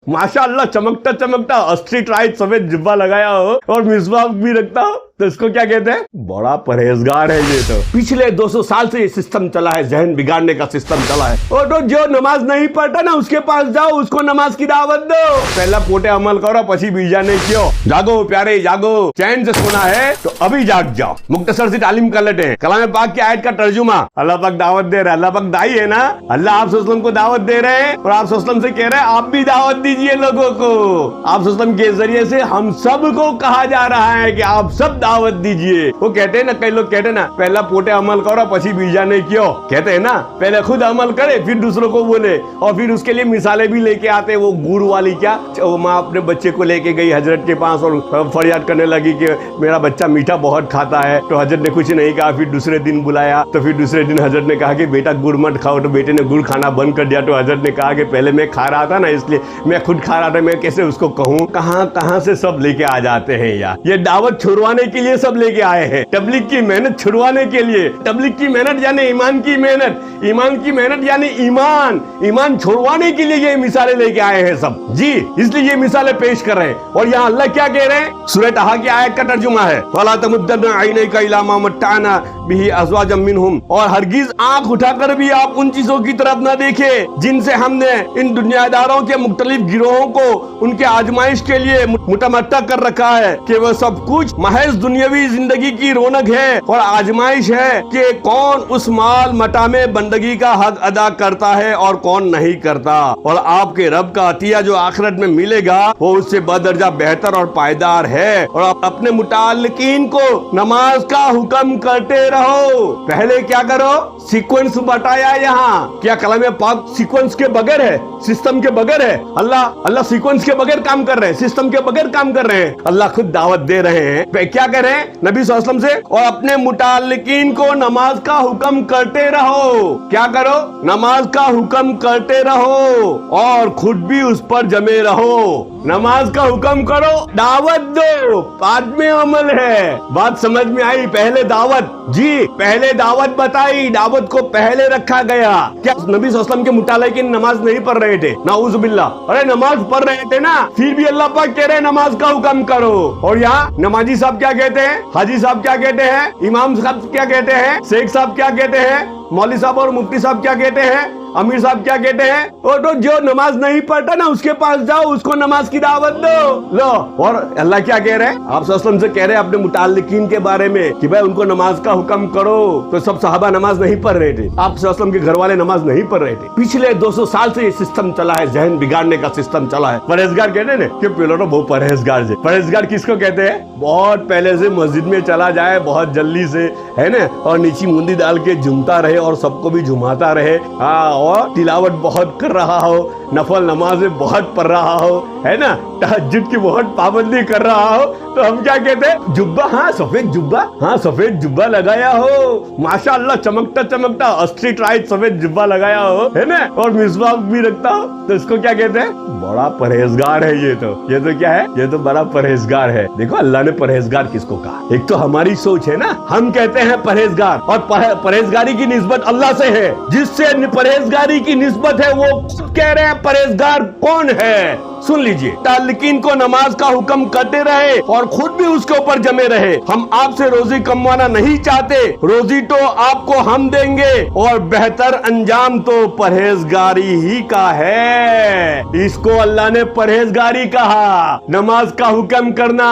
माशाअल्लाह चमकता चमकता स्ट्रीट लाइट सफेद जुब्बा लगाया हो और मिसवाक भी रखता हो तो इसको क्या कहते हैं? बड़ा परहेजगार है ये। तो पिछले 200 साल से ये सिस्टम चला है, जहन बिगाड़ने का सिस्टम चला है। और तो जो नमाज नहीं पढ़ता ना उसके पास जाओ, उसको नमाज की दावत दो। पहला पोटे अमल करो पछी बीजा नहीं क्यों। जागो प्यारे जागो, चैन से सोना है तो अभी जाग जाओ। मुख्तसर सी तालीम कर लेते हैं। कलाम पाक की आयत का तर्जुमा। अल्लाह पाक दावत दे रहा है, अल्लाह पाक दाई है ना, अल्लाह आप सल्लम को दावत दे रहे हैं और आप सल्लम से कह रहे हैं आप भी दावत दीजिए लोगों को। आप सल्लम के जरिए से हम सब को कहा जा रहा है कि आप सब दावत दीजिए। वो कहते हैं ना, कई लोग कहते हैं ना पहला पोटे अमल करो पछी बीजा नहीं क्यों। कहते हैं ना पहले खुद अमल करे फिर दूसरों को बोले, और फिर उसके लिए मिसालें भी लेके आते हैं। वो गुड़ वाली क्या, वो माँ अपने बच्चे को लेके गई हजरत के पास और फरियाद करने लगी कि मेरा बच्चा मीठा बहुत खाता है। तो हजरत ने कुछ नहीं कहा। फिर दूसरे दिन बुलाया तो फिर दूसरे दिन हजरत ने कहा कि बेटा गुड़ मत खाओ। तो बेटे ने गुड़ खाना बंद कर दिया। तो हजरत ने कहा कि पहले मैं खा रहा था ना, इसलिए मैं खुद खा रहा था, मैं कैसे उसको कहूँ। कहाँ से सब लेके आ जाते हैं यार। ये दावत छुड़वाने के लिए सब लेके आए हैं, तबलीग की मेहनत छुड़वाने के लिए। तबलीग की मेहनत यानी ईमान की मेहनत, ईमान की मेहनत यानी ईमान छुड़वाने के लिए ये मिसालें लेके आए हैं सब जी, इसलिए ये मिसालें पेश कर रहे हैं। और यहाँ अल्लाह क्या कह रहे हैं? सूरह तहा की आयत का तर्जुमा है, वला तमुद्दन्ना ऐनैका इला मा मत्ताना बिही अज़वाजम मिनहुम। और हरगिज आंख उठाकर भी आप उन चीजों की तरफ न देखें जिनसे हमने इन दुनियादारों के मुख्तलिफ गिरोहों को उनके आजमाइश के लिए मुतमत्ता कर रखा है कि वह सब कुछ महज दुनियावी जिंदगी की रौनक है और आजमाइश है कि कौन उस माल मता में बंदगी का हक अदा करता है और कौन नहीं करता। और आपके रब का अतिया जो आखिरत में मिलेगा वो उससे बदर्जा बेहतर और पायदार है। और आप अपने मुताल्लिकीन को नमाज का हुक्म करते रहो। पहले क्या करो? सीक्वेंस बताया यहाँ। क्या कलाम पाक सीक्वेंस के बगैर है, सिस्टम के बगैर है? अल्लाह सीक्वेंस के बगैर काम कर रहे हैं, सिस्टम के बगैर काम कर रहे हैं। अल्लाह खुद दावत दे रहे हैं। क्या कर रहे हैं नबी सल्लल्लाहु अलैहि वसल्लम से? और अपने मुताल्लिकीन को नमाज का हुक्म करते रहो। क्या करो? नमाज का हुक्म करते रहो और खुद भी उस पर जमे रहो। नमाज का हुक्म करो, दावत दो, बाद में अमल है। बात समझ में आई? पहले दावत जी, पहले दावत बताई, दावत को पहले रखा गया। क्या नबी सल्लल्लाहु अलैहि वसल्लम के मुताल्लिकीन नमाज नहीं पढ़ रहे थे? नाउज़ुबिल्लाह। अरे नमाज पढ़ रहे थे ना, फिर भी अल्लाह पाक कह रहे नमाज का हुक्म करो। और यहाँ नमाजी साहब क्या कहते हैं, हाजी साहब क्या कहते हैं, इमाम साहब क्या कहते हैं, शेख साहब क्या कहते हैं, मौलवी साहब और मुफ्ती साहब क्या कहते हैं, अमीर साहब क्या कहते हैं? और तो जो नमाज नहीं पढ़ता ना उसके पास जाओ, उसको नमाज की दावत दो। लो, और अल्लाह क्या कह रहे हैं? आप सल्लल्लाहु अलैहि वसल्लम से कह रहे हैं अपने मुताल्लिकीन के बारे में कि भाई उनको नमाज का हुक्म करो। तो सब सहाबा नमाज नहीं पढ़ रहे थे, आप सल्लल्लाहु अलैहि वसल्लम के घर वाले नमाज नहीं पढ़ रहे थे। पिछले 200 साल से ये सिस्टम चला है, जहन बिगाड़ने का सिस्टम चला है। परहेजगार कहते हैं कि पहले तो बहुत परहेजगार से। परहेजगार किसको कहते हैं? बहुत पहले से मस्जिद में चला जाए बहुत जल्दी से, है ना, और नीची मुंदी डाल के झूमता रहे और सबको भी झुमाता रहे। हाँ, और तिलावत बहुत कर रहा हो, नफल नमाज़ें बहुत पढ़ रहा हो, है ना, तहज्जुद की बहुत पाबंदी कर रहा हो, तो हम क्या कहते हैं? जुब्बा, हाँ सफेद जुब्बा, हाँ सफेद जुब्बा लगाया हो, माशाअल्लाह चमकता चमकता स्ट्रीट लाइट सफेद जुब्बा लगाया हो, है ना, और मिसवाक भी रखता हो, तो इसको क्या कहते हैं? बड़ा परहेजगार है ये तो क्या है? ये तो बड़ा परहेजगार है। देखो अल्लाह ने परहेजगार किसको कहा? एक तो हमारी सोच है ना, हम कहते हैं परहेजगार, और परहेजगारी की निस्बत अल्लाह से है। जिससे परहेजगारी की निस्बत है वो कह रहे हैं परहेजगार कौन है? सुन लीजिए, ताल्लिकीन को नमाज का हुक्म करते रहे और खुद भी उसके ऊपर जमे रहे। हम आपसे रोजी कमवाना नहीं चाहते, रोजी तो आपको हम देंगे और बेहतर अंजाम तो परहेजगारी ही का है। इसको अल्लाह ने परहेजगारी कहा। नमाज का हुक्म करना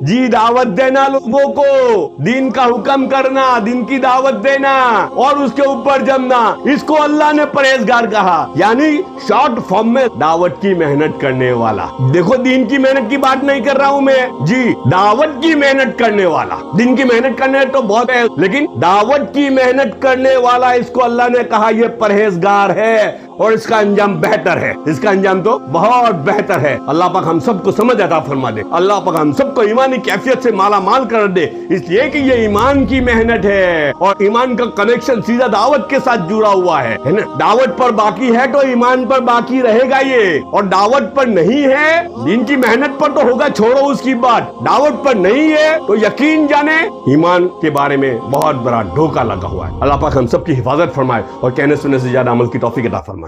जी, दावत देना लोगों को, दीन का हुक्म करना, दिन की दावत देना और उसके ऊपर जमना, इसको अल्लाह ने परहेजगार कहा। यानी शॉर्ट फॉर्म में दावत की मेहनत करने वाला। देखो दीन की मेहनत की बात नहीं कर रहा हूं मैं जी, दावत की मेहनत करने वाला। दिन की मेहनत करने तो बहुत है, लेकिन दावत की मेहनत करने वाला, इसको अल्लाह ने कहा ये परहेजगार है और इसका अंजाम बेहतर है। इसका अंजाम तो बहुत बेहतर है। अल्लाह पाक हम सबको समझ अता फरमा दे। अल्लाह पाक हम सबको ईमानी कैफियत से माला माल कर दे, इसलिए कि ये ईमान की मेहनत है और ईमान का कनेक्शन सीधा दावत के साथ जुड़ा हुआ है ना। दावत पर बाकी है तो ईमान पर बाकी रहेगा ये, और दावत पर नहीं है, दिन की मेहनत पर तो होगा, छोड़ो उसकी बात। दावत पर नहीं है तो यकीन जाने ईमान के बारे में बहुत बड़ा धोखा लगा हुआ है। अल्लाह पाक हम सबकी हिफाजत फरमाए और कहने सुनने से ज्यादा अमल की तौफीक अता फरमाए।